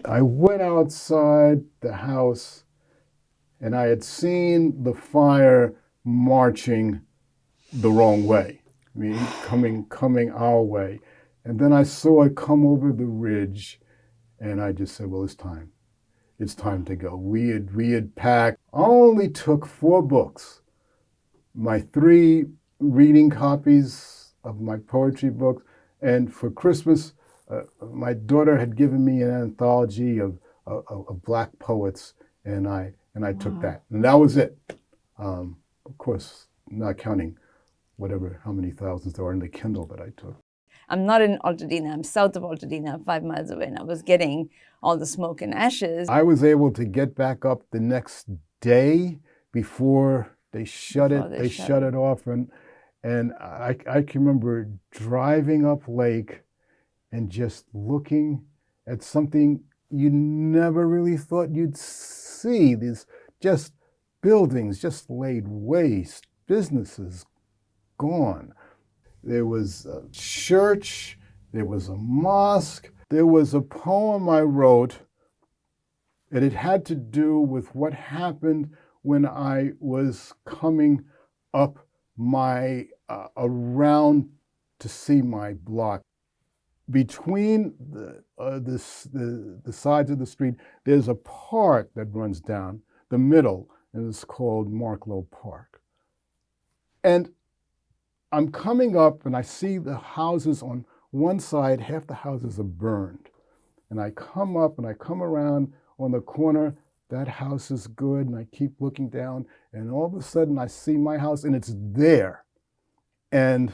I went outside the house and I had seen the fire marching the wrong way. I mean, coming our way. And then I saw it come over the ridge and I just said, well, it's time. It's time to go. We had packed. I only took 4 books. My 3 reading copies of my poetry books, and for Christmas, my daughter had given me an anthology of Black poets, and I took that, and that was it. Of course, not counting how many thousands there are in the Kindle that I took. I'm not in Altadena. I'm south of Altadena, 5 miles away, and I was getting all the smoke and ashes. I was able to get back up the next day before they shut it off, and I can remember driving up lake and just looking at something you never really thought you'd see. These just buildings just laid waste, businesses gone. There was a church, there was a mosque, there was a poem I wrote, and it had to do with what happened when I was coming up my around to see my block. Between the sides of the street, there's a park that runs down the middle, and it's called Marklow Park. And I'm coming up, and I see the houses on one side, half the houses are burned. And I come up, and I come around on the corner, that house is good, and I keep looking down, and all of a sudden I see my house, and it's there. And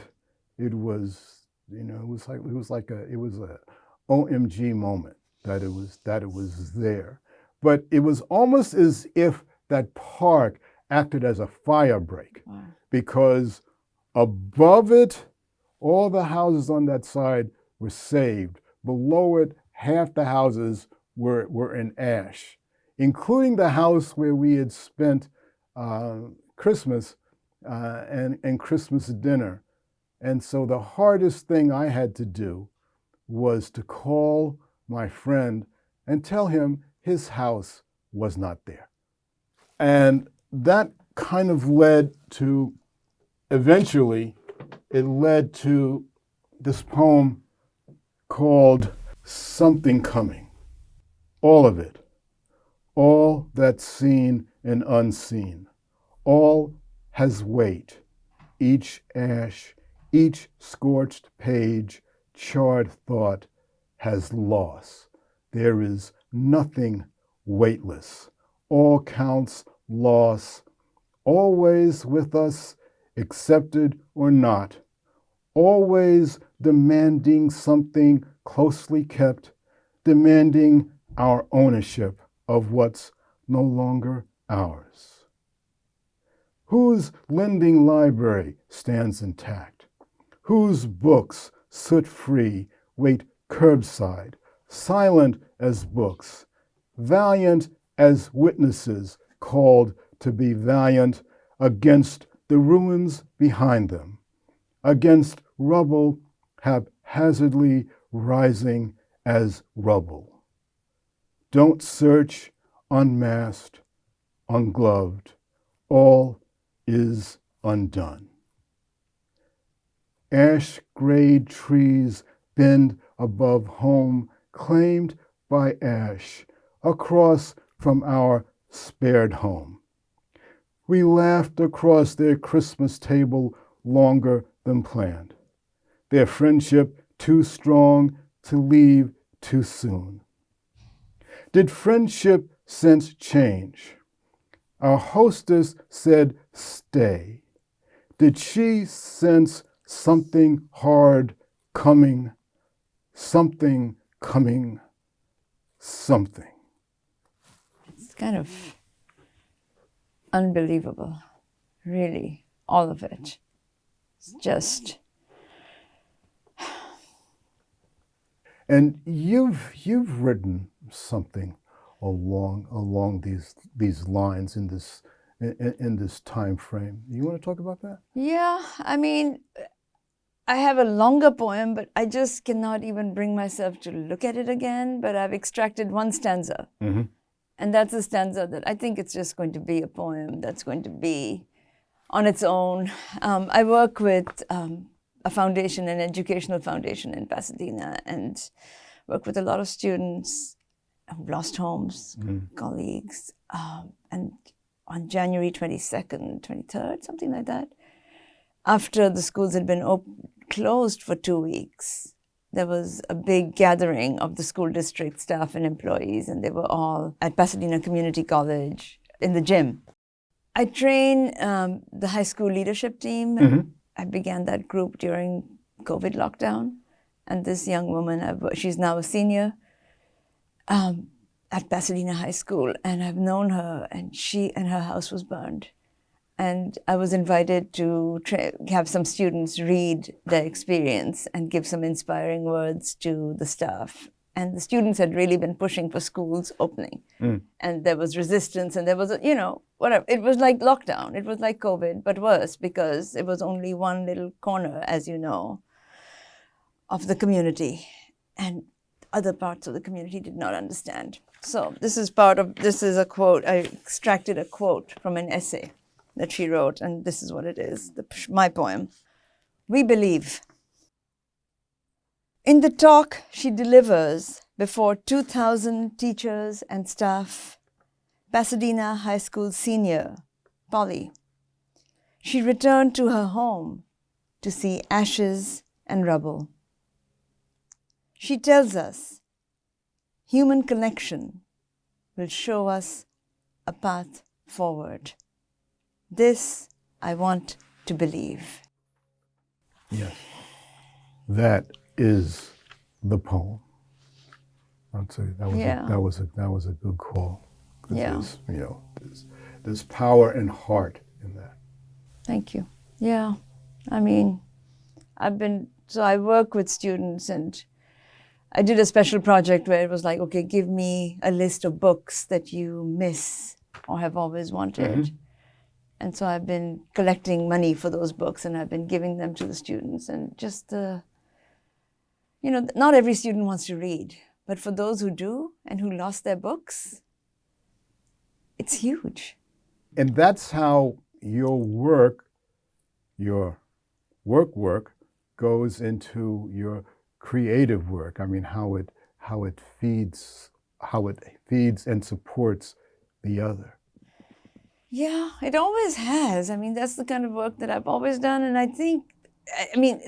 it was, it was a OMG moment that it was there. But it was almost as if that park acted as a fire break. Wow. Because above it, all the houses on that side were saved. Below it, half the houses were in ash, including the house where we had spent Christmas and Christmas dinner. And so the hardest thing I had to do was to call my friend and tell him his house was not there. And that kind of led to, eventually, it led to this poem called Something Coming. All of it, all that's seen and unseen, all has weight, each ash, each scorched page, charred thought has loss. There is nothing weightless, all counts loss, always with us, accepted or not, always demanding something closely kept, demanding our ownership of what's no longer ours. Whose lending library stands intact? Whose books, soot-free, wait curbside, silent as books, valiant as witnesses called to be valiant against the ruins behind them, against rubble haphazardly rising as rubble. Don't search unmasked, ungloved, all is undone. Ash-grayed trees bend above home, claimed by ash, across from our spared home. We laughed across their Christmas table longer than planned, their friendship too strong to leave too soon. Did friendship sense change? Our hostess said, stay. Did she sense something hard coming, something coming, something? It's kind of unbelievable, really, all of it. It's just... And you've written something along these lines in this time frame. You want to talk about that? Yeah, I mean, I have a longer poem, but I just cannot even bring myself to look at it again. But I've extracted one stanza. Mm-hmm. And that's a stanza that I think it's just going to be a poem that's going to be on its own. I work with a foundation, an educational foundation in Pasadena, and work with a lot of students who've lost homes, colleagues. And on January 22nd, 23rd, something like that, after the schools had been closed for 2 weeks, there was a big gathering of the school district staff and employees, and they were all at Pasadena Community College in the gym. I train the high school leadership team. Mm-hmm. I began that group during COVID lockdown. And this young woman, she's now a senior at Pasadena High School, and I've known her, and her house was burned. And I was invited to have some students read their experience and give some inspiring words to the staff. And the students had really been pushing for schools opening. And there was resistance, and there was, whatever. It was like lockdown. It was like COVID, but worse, because it was only one little corner, as you know, of the community. And other parts of the community did not understand. So this is a quote. I extracted a quote from an essay that she wrote, and this is what it is, my poem. We believe. In the talk she delivers before 2,000 teachers and staff, Pasadena High School senior, Polly, she returned to her home to see ashes and rubble. She tells us human connection will show us a path forward. This I want to believe. Yes, that is the poem. I'd say that was a good call. Yeah. There's power and heart in that. Thank you. Yeah, I mean, I work with students, and I did a special project where it was like, okay, give me a list of books that you miss or have always wanted. Mm-hmm. And so I've been collecting money for those books, and I've been giving them to the students. And just, not every student wants to read, but for those who do and who lost their books, it's huge. And that's how your work goes into your creative work. I mean, how it feeds and supports the other. Yeah, it always has. I mean, that's the kind of work that I've always done. And I think,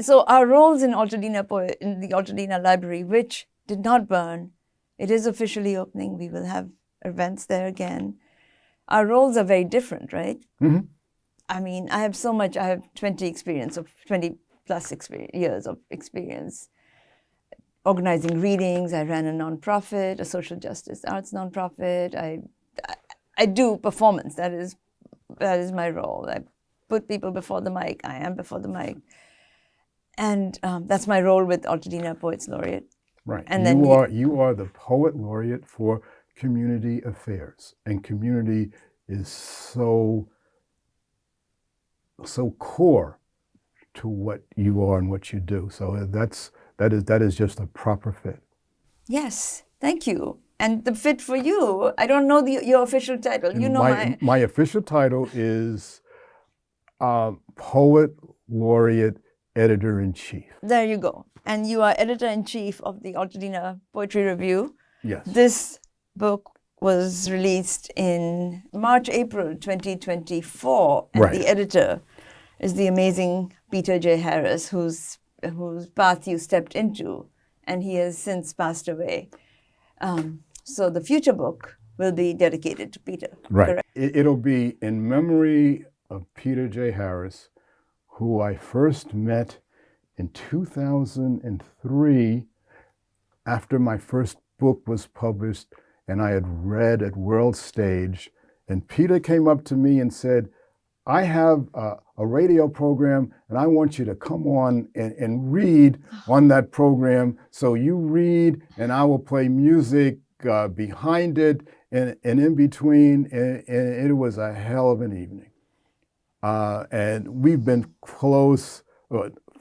so our roles in the Altadena Library, which did not burn, it is officially opening. We will have events there again. Our roles are very different, right? Mm-hmm. I mean, I have 20 plus years of experience organizing readings. I ran a nonprofit, a social justice arts nonprofit. I do performance. That is my role. I put people before the mic. I am before the mic. And that's my role with Altadena Poet Laureate. Right. And you are the Poet Laureate for Community Affairs. And community is so core to what you are and what you do. So that is just a proper fit. Yes. Thank you. And the fit for you, I don't know your official title. My official title is Poet Laureate Editor-in-Chief. There you go. And you are Editor-in-Chief of the Altadena Poetry Review. Yes. This book was released in March-April 2024. And right. The editor is the amazing Peter J. Harris, whose path you stepped into. And he has since passed away. So the future book will be dedicated to Peter. Right. It'll be in memory of Peter J. Harris, who I first met in 2003 after my first book was published, and I had read at World Stage. And Peter came up to me and said, I have a radio program, and I want you to come on and read on that program. So you read, and I will play music behind it and in between. And it was a hell of an evening. And we've been close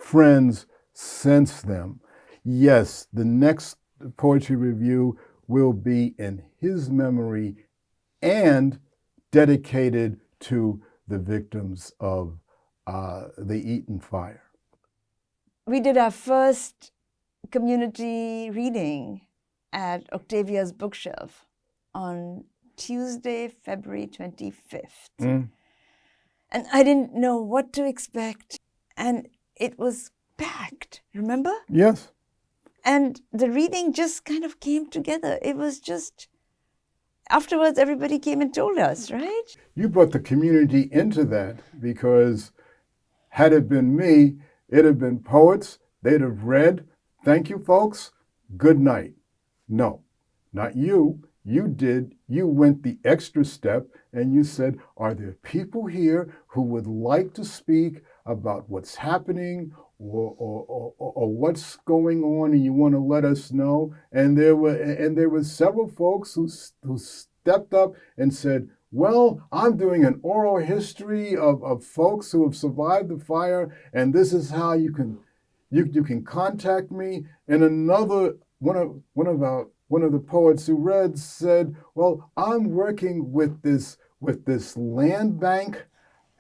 friends since then. Yes, the next poetry review will be in his memory and dedicated to the victims of the Eaton fire. We did our first community reading at Octavia's Bookshelf on Tuesday, February 25th. And I didn't know what to expect. And it was packed, remember? Yes. And the reading just kind of came together. It was just, afterwards, everybody came and told us, right? You brought the community into that, because had it been me, it'd have been poets. They'd have read, thank you, folks, good night. No, not you. You went the extra step and you said, are there people here who would like to speak about what's happening or what's going on, and you want to let us know? And there were several folks who stepped up and said, well, I'm doing an oral history of folks who have survived the fire, and this is how you can contact me. And another one of the poets who read said, well, I'm working with this land bank,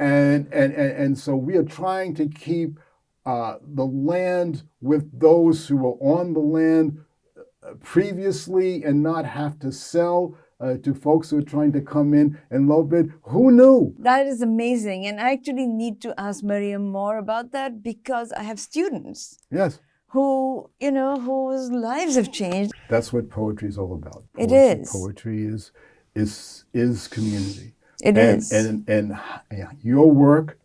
and so we are trying to keep the land with those who were on the land previously and not have to sell to folks who are trying to come in and low bid. Who knew? That is amazing. And I actually need to ask Miriam more about that, because I have students. Yes. Who, whose lives have changed. That's what poetry is all about. It is. Poetry is community. It is. And your work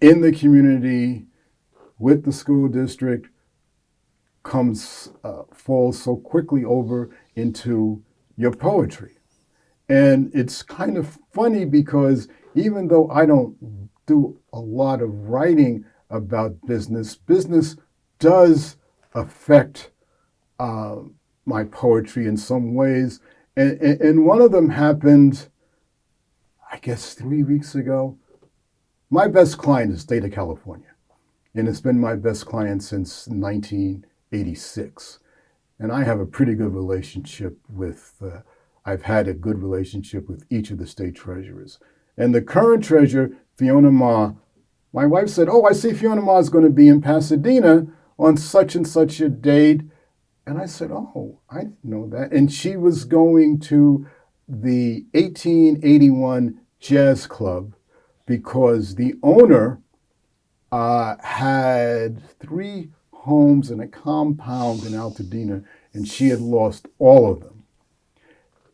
in the community with the school district falls so quickly over into your poetry. And it's kind of funny, because even though I don't do a lot of writing about business does affect my poetry in some ways. And one of them happened, I guess, 3 weeks ago. My best client is State of California, and it's been my best client since 1986. And I have a pretty good relationship I've had a good relationship with each of the state treasurers. And the current treasurer, Fiona Ma, my wife said, oh, I see Fiona Ma is going to be in Pasadena on such and such a date. And I said, oh, I didn't know that. And she was going to the 1881 Jazz Club because the owner had 3 homes and a compound in Altadena, and she had lost all of them.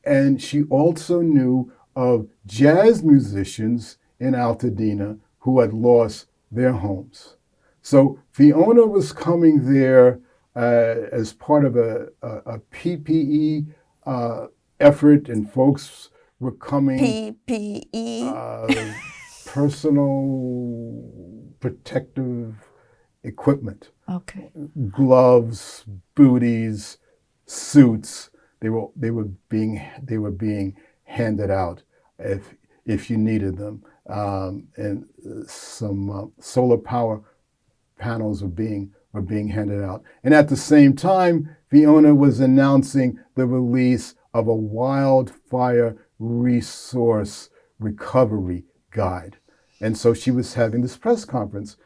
And she also knew of jazz musicians in Altadena who had lost their homes. So Fiona was coming there as part of a PPE effort, and folks were coming. PPE? Personal protective equipment. Okay. Gloves, booties, suits. They were being handed out if you needed them, and some solar power panels were being handed out. And at the same time, Fiona was announcing the release of a wildfire resource recovery guide. And so she was having this press conference.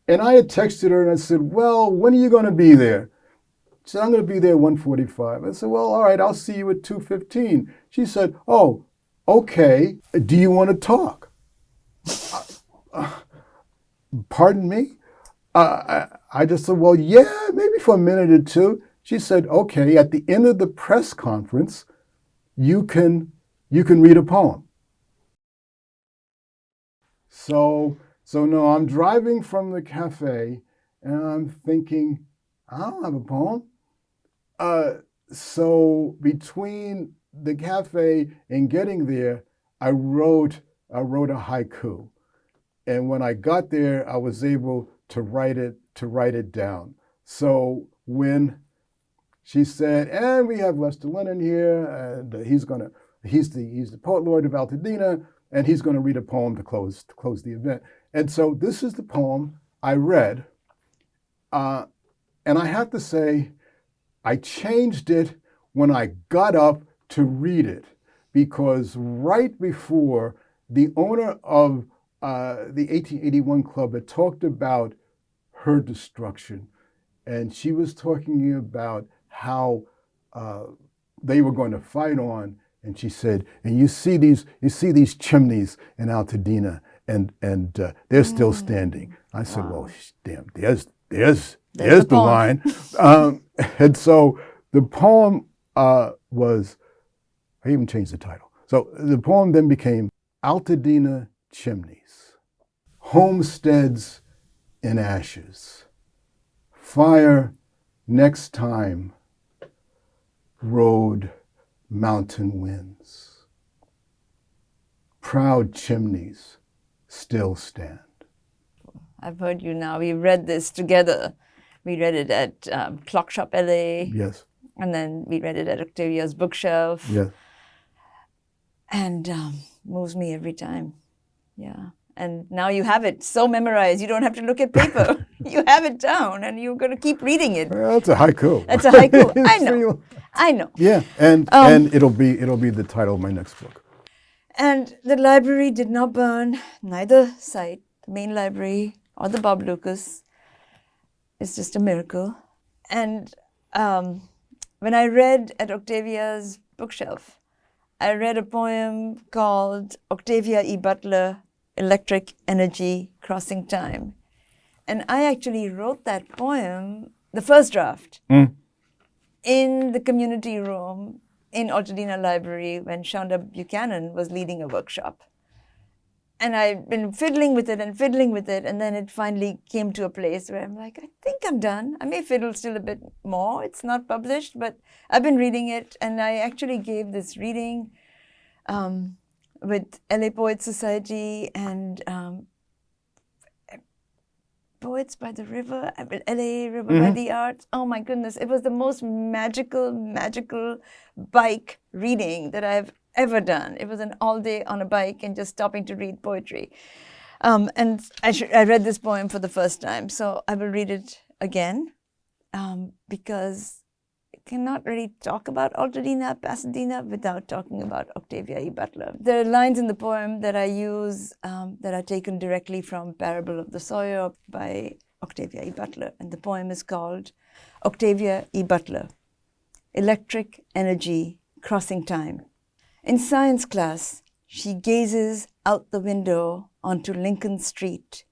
And I had texted her and I said, well, when are you going to be there? She said, I'm going to be there at 1:45. I said, well, all right, I'll see you at 2:15. She said, oh, okay. Do you want to talk? Pardon me? I just said, well, yeah, maybe for a minute or two. She said, okay, at the end of the press conference, you can read a poem. So no, I'm driving from the cafe and I'm thinking, I don't have a poem. So between the cafe and getting there, I wrote a haiku. And when I got there, I was able to write it down. So when she said, and we have Lester Lennon here, and he's the Poet Laureate of Altadena, and he's going to read a poem to close the event. And so this is the poem I read, and I have to say, I changed it when I got up to read it, because right before, the owner of the 1881 Club had talked about her destruction, and she was talking about how they were going to fight on, and she said, and you see these chimneys in Altadena, and they're still standing. I said, Wow. well, damn, there's the line. And so the poem was, I even changed the title. So the poem then became Altadena Chimneys, Homesteads in Ashes, Fire Next Time, Road Mountain Winds, Proud Chimneys Still Stand. I've heard you now. We read this together. We read it at Clock Shop LA. Yes. And then we read it at Octavia's bookshelf. Yes. And moves me every time. Yeah. And now you have it so memorized, you don't have to look at paper. You have it down, and you're going to keep reading it. Well, that's a haiku. That's a haiku. I know. I know. Yeah, and it'll be the title of my next book. And the library did not burn, neither site, the main library or the Bob Lucas. It's just a miracle. And when I read at Octavia's bookshelf, I read a poem called Octavia E. Butler, Electric Energy Crossing Time. And I actually wrote that poem, the first draft, in the community room in Altadena Library when Shonda Buchanan was leading a workshop. And I'd been fiddling with it, and then it finally came to a place where I'm like, I think I'm done. I may fiddle still a bit more. It's not published, but I've been reading it, and I actually gave this reading with LA Poet Society and Poets by the River, LA River by the Arts. Oh my goodness, it was the most magical bike reading that I've ever done. It was an all day on a bike and just stopping to read poetry. And I read this poem for the first time, so I will read it again because I cannot really talk about Altadena, Pasadena without talking about Octavia E. Butler. There are lines in the poem that I use that are taken directly from Parable of the Sawyer by Octavia E. Butler. And the poem is called Octavia E. Butler, Electric Energy Crossing Time. In science class, she gazes out the window onto Lincoln Street,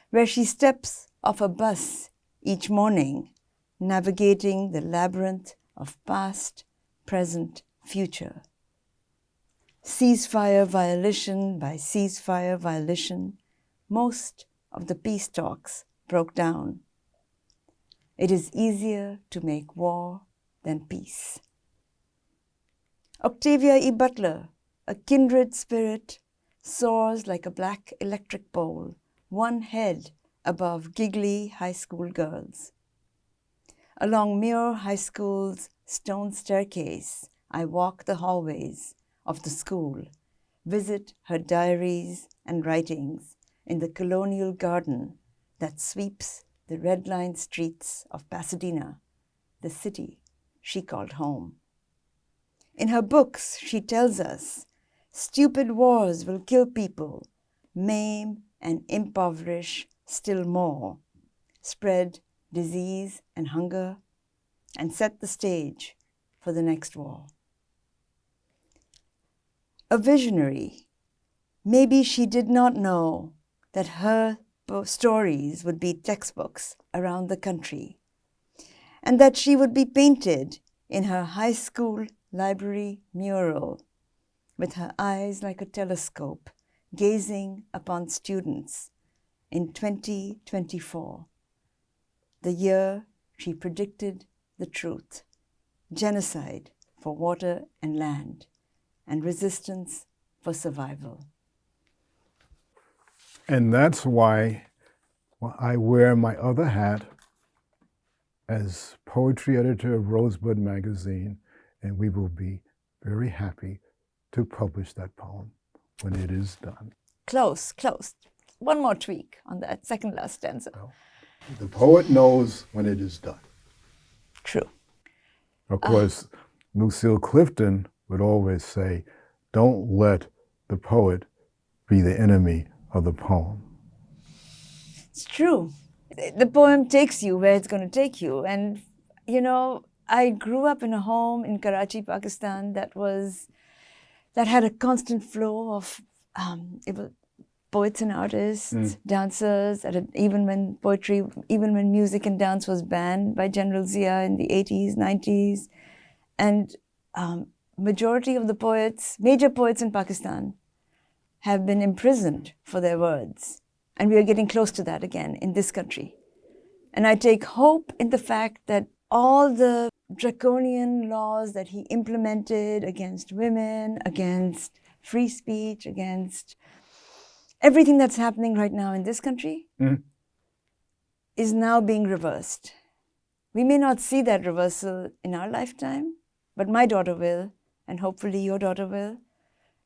where she steps off a bus each morning, navigating the labyrinth of past, present, future. Ceasefire violation by ceasefire violation, most of the peace talks broke down. It is easier to make war than peace. Octavia E. Butler, a kindred spirit, soars like a black electric pole, one head above giggly high school girls. Along Muir High School's stone staircase, I walk the hallways of the school, visit her diaries and writings in the colonial garden that sweeps the red-lined streets of Pasadena, the city she called home. In her books, she tells us, stupid wars will kill people, maim and impoverish still more, spread disease and hunger, and set the stage for the next war. A visionary, maybe she did not know that her stories would be textbooks around the country, and that she would be painted in her high school library mural, with her eyes like a telescope, gazing upon students in 2024, the year she predicted the truth, genocide for water and land, and resistance for survival. And that's why I wear my other hat as poetry editor of Rosebud magazine, and we will be very happy to publish that poem when it is done. Close. one more tweak on that second last stanza. Well, the poet knows when it is done. True. Of course, Lucille Clifton would always say, don't let the poet be the enemy of the poem. It's true. The poem takes you where it's going to take you. And, you know, I grew up in a home in Karachi, Pakistan, that had a constant flow of poets and artists, dancers, even when music and dance was banned by General Zia in the 80s, 90s. And majority of the poets, major poets in Pakistan, have been imprisoned for their words. And we are getting close to that again in this country. And I take hope in the fact that all the draconian laws that he implemented against women, against free speech, against everything that's happening right now in this country is now being reversed. We may not see that reversal in our lifetime, but my daughter will, and hopefully your daughter will,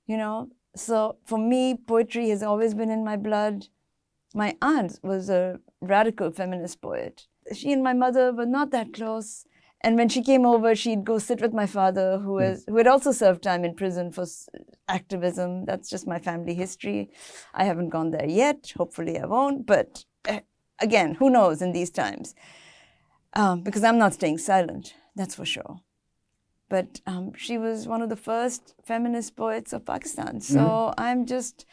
you know. So for me, poetry has always been in my blood. My aunt was a radical feminist poet. She and my mother were not that close. And when she came over, she'd go sit with my father, who had also served time in prison for activism. That's just my family history. I haven't gone there yet. Hopefully I won't. But again, who knows in these times? Because I'm not staying silent, that's for sure. But she was one of the first feminist poets of Pakistan. So I'm just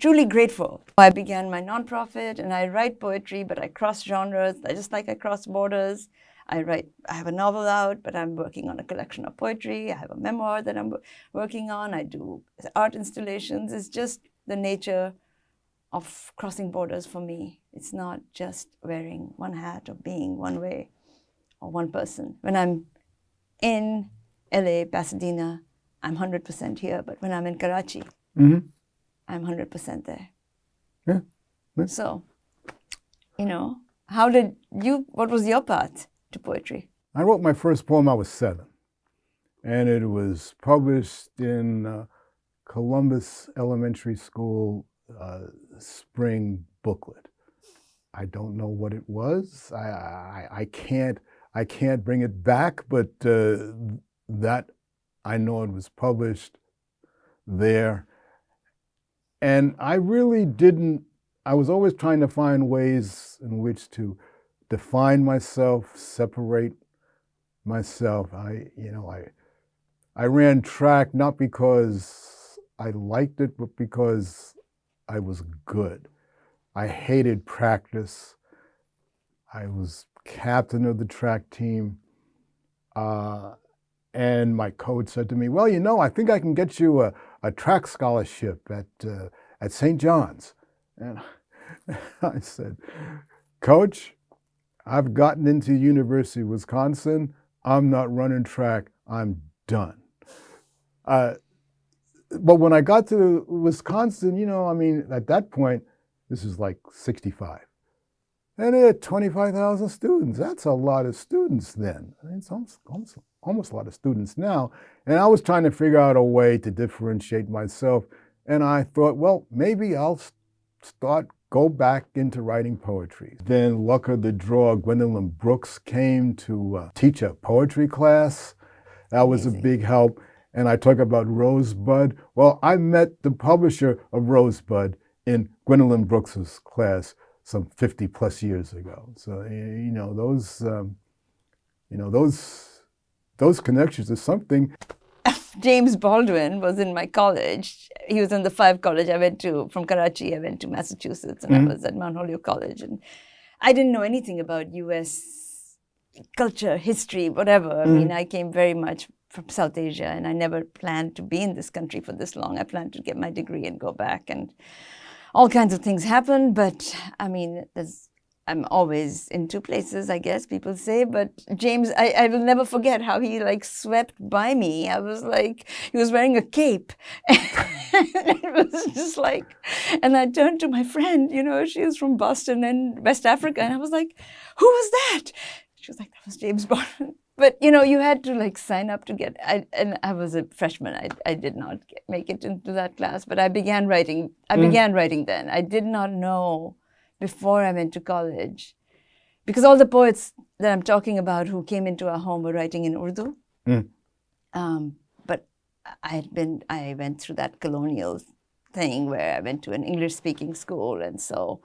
truly grateful. I began my nonprofit and I write poetry, but I cross genres, just like I cross borders. I have a novel out, but I'm working on a collection of poetry. I have a memoir that I'm working on. I do art installations. It's just the nature of crossing borders for me. It's not just wearing one hat or being one way or one person. When I'm in LA, Pasadena, I'm 100% here. But when I'm in Karachi, I'm 100% there. Yeah. So, you know, what was your path to poetry? I wrote my first poem, I was 7. And it was published in Columbus Elementary School spring booklet. I don't know what it was. I can't bring it back, but that I know it was published there. And I really didn't, I was always trying to find ways in which to define myself, separate myself. I ran track not because I liked it, but because I was good. I hated practice. I was captain of the track team. And my coach said to me, well, you know, I think I can get you a track scholarship at St. John's. And I said, Coach, I've gotten into University of Wisconsin. I'm not running track. I'm done. But when I got to Wisconsin, you know, I mean, at that point, this is like 65. And they had 25,000 students. That's a lot of students then. I mean, it's almost a lot of students now. And I was trying to figure out a way to differentiate myself. And I thought, well, maybe I'll go back into writing poetry. Then luck of the draw, Gwendolyn Brooks came to teach a poetry class. That was a big help. And I talk about Rosebud. Well, I met the publisher of Rosebud in Gwendolyn Brooks's class some 50 plus years ago. So, you know, those connections are something. James Baldwin was in my college. He was in the 5 college I went to. From Karachi, I went to Massachusetts, and I was at Mount Holyoke College. And I didn't know anything about U.S. culture, history, whatever. I mean, I came very much from South Asia, and I never planned to be in this country for this long. I planned to get my degree and go back, and all kinds of things happened. But I mean, I'm always in 2 places, I guess people say. But James, I will never forget how he like swept by me. I was like, he was wearing a cape. And it was just like, and I turned to my friend, you know, she was from Boston and West Africa. And I was like, who was that? She was like, that was James Baldwin. But you had to like sign up to get. And I was a freshman. I did not make it into that class. But I began writing. I began writing then. I did not know before I went to college, because all the poets that I'm talking about who came into our home were writing in Urdu. But I went through that colonial thing where I went to an English-speaking school, and so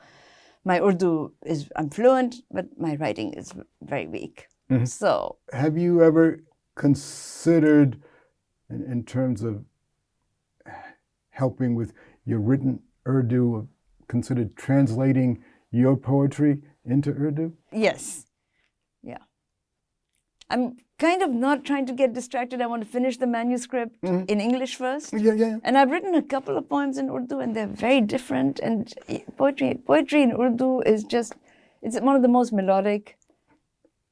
my Urdu I'm fluent, but my writing is very weak. So, have you ever considered, in terms of helping with your written Urdu, considered translating your poetry into Urdu? Yes. Yeah. I'm kind of not trying to get distracted. I want to finish the manuscript in English first. Yeah. And I've written a couple of poems in Urdu, and they're very different. And poetry in Urdu is it's one of the most melodic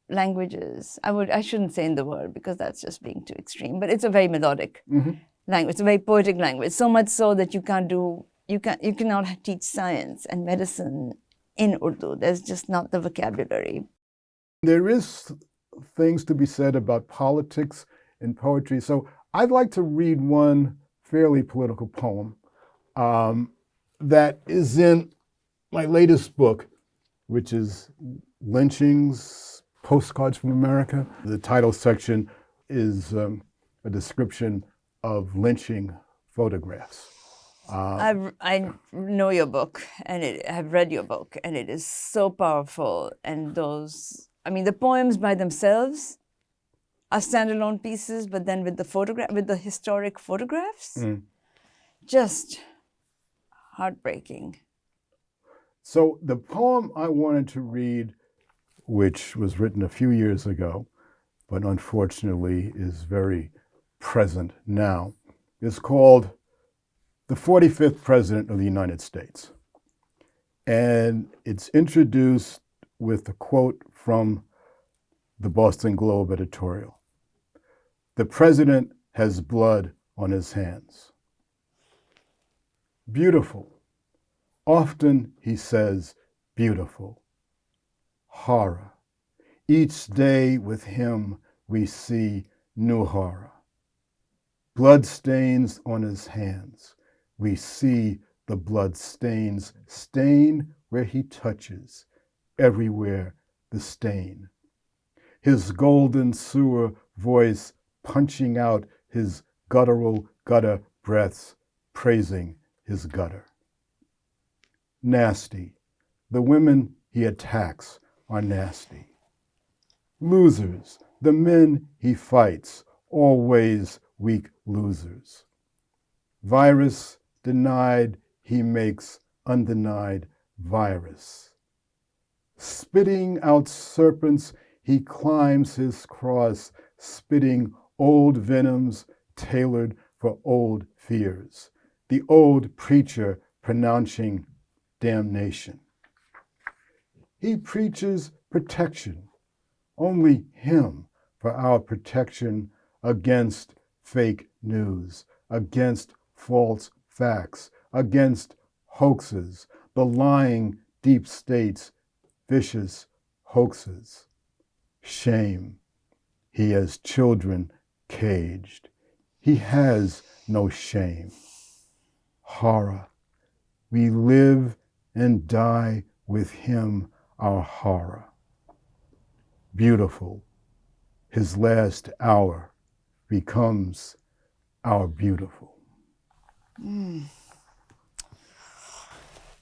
languages. I shouldn't say in the world, because that's just being too extreme, but it's a very melodic language. It's a very poetic language, so much so that you cannot teach science and medicine in Urdu. There's just not the vocabulary. There is things to be said about politics in poetry. So I'd like to read one fairly political poem that is in my latest book, which is Lynchings, Postcards from America. The title section is a description of lynching photographs. I know your book, and I've read your book, and it is so powerful. And the poems by themselves are standalone pieces, but then with the historic photographs, just heartbreaking. So the poem I wanted to read, which was written a few years ago, but unfortunately is very present now, is called The 45th President of the United States. And it's introduced with a quote from the Boston Globe editorial. The president has blood on his hands. Beautiful. Often he says beautiful. Horror. Each day with him we see new horror. Blood stains on his hands. We see the blood stains stain where he touches, everywhere the stain. His golden sewer voice punching out his guttural gutter breaths, praising his gutter. Nasty. The women he attacks are nasty. Losers. The men he fights, always weak losers. Virus denied, he makes undenied virus. Spitting out serpents, he climbs his cross, spitting old venoms tailored for old fears. The old preacher pronouncing damnation. He preaches protection, only him for our protection against fake news, against false facts, against hoaxes, the lying deep state's vicious hoaxes. Shame. He has children caged. He has no shame. Horror. We live and die with him, our horror. Beautiful. His last hour becomes our beautiful.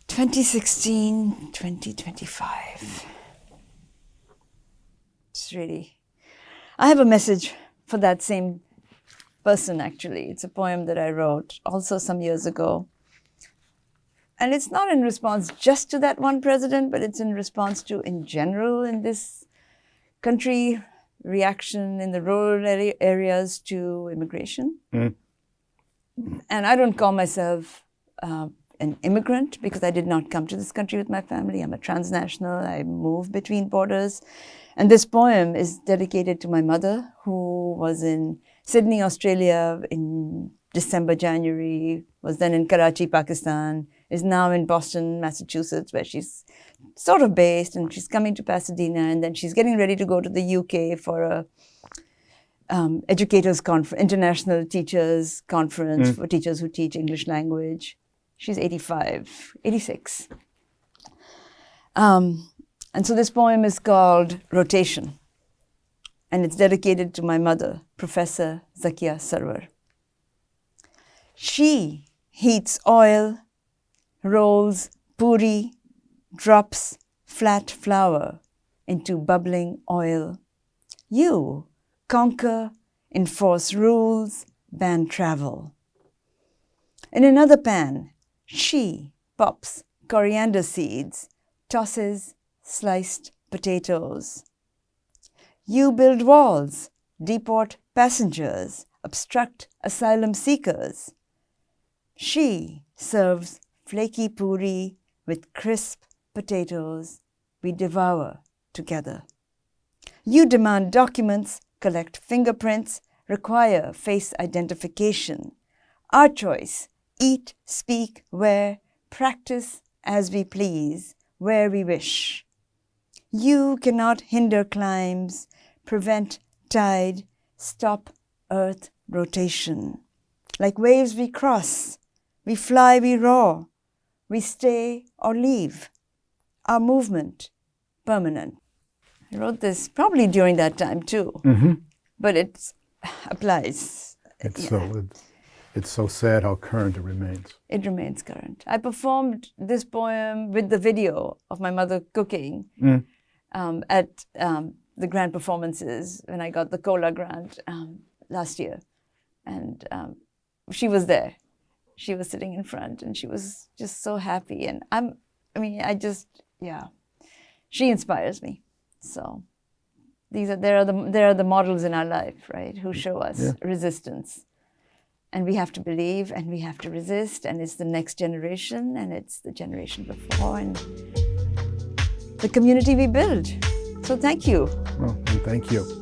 2016, 2025. It's really... I have a message for that same person, actually. It's a poem that I wrote also some years ago. And it's not in response just to that one president, but it's in response to, in general, in this country, reaction in the rural areas to immigration. And I don't call myself an immigrant because I did not come to this country with my family. I'm a transnational. I move between borders. And this poem is dedicated to my mother, who was in Sydney, Australia in December, January, was then in Karachi, Pakistan, is now in Boston, Massachusetts, where she's sort of based, and she's coming to Pasadena, and then she's getting ready to go to the UK for a educators conference, international teachers conference for teachers who teach English language. She's 86. And so this poem is called Rotation, and it's dedicated to my mother, Professor Sehba Sarwar. She heats oil, rolls puri, drops flat flour into bubbling oil. You conquer, enforce rules, ban travel. In another pan, she pops coriander seeds, tosses sliced potatoes. You build walls, deport passengers, obstruct asylum seekers. She serves flaky puri with crisp potatoes we devour together. You demand documents, collect fingerprints, require face identification. Our choice, eat, speak, wear, practice as we please, where we wish. You cannot hinder climbs, prevent tide, stop earth rotation. Like waves we cross, we fly, we roar, we stay or leave. Our movement, permanent. I wrote this probably during that time too, but it applies. It's so sad how current it remains. It remains current. I performed this poem with the video of my mother cooking at the grant performances when I got the COLA grant last year. And she was there. She was sitting in front and she was just so happy. And she inspires me. So there are the models in our life, right, who show us resistance. And we have to believe and we have to resist, and it's the next generation and it's the generation before and the community we build. So thank you. Well, and thank you.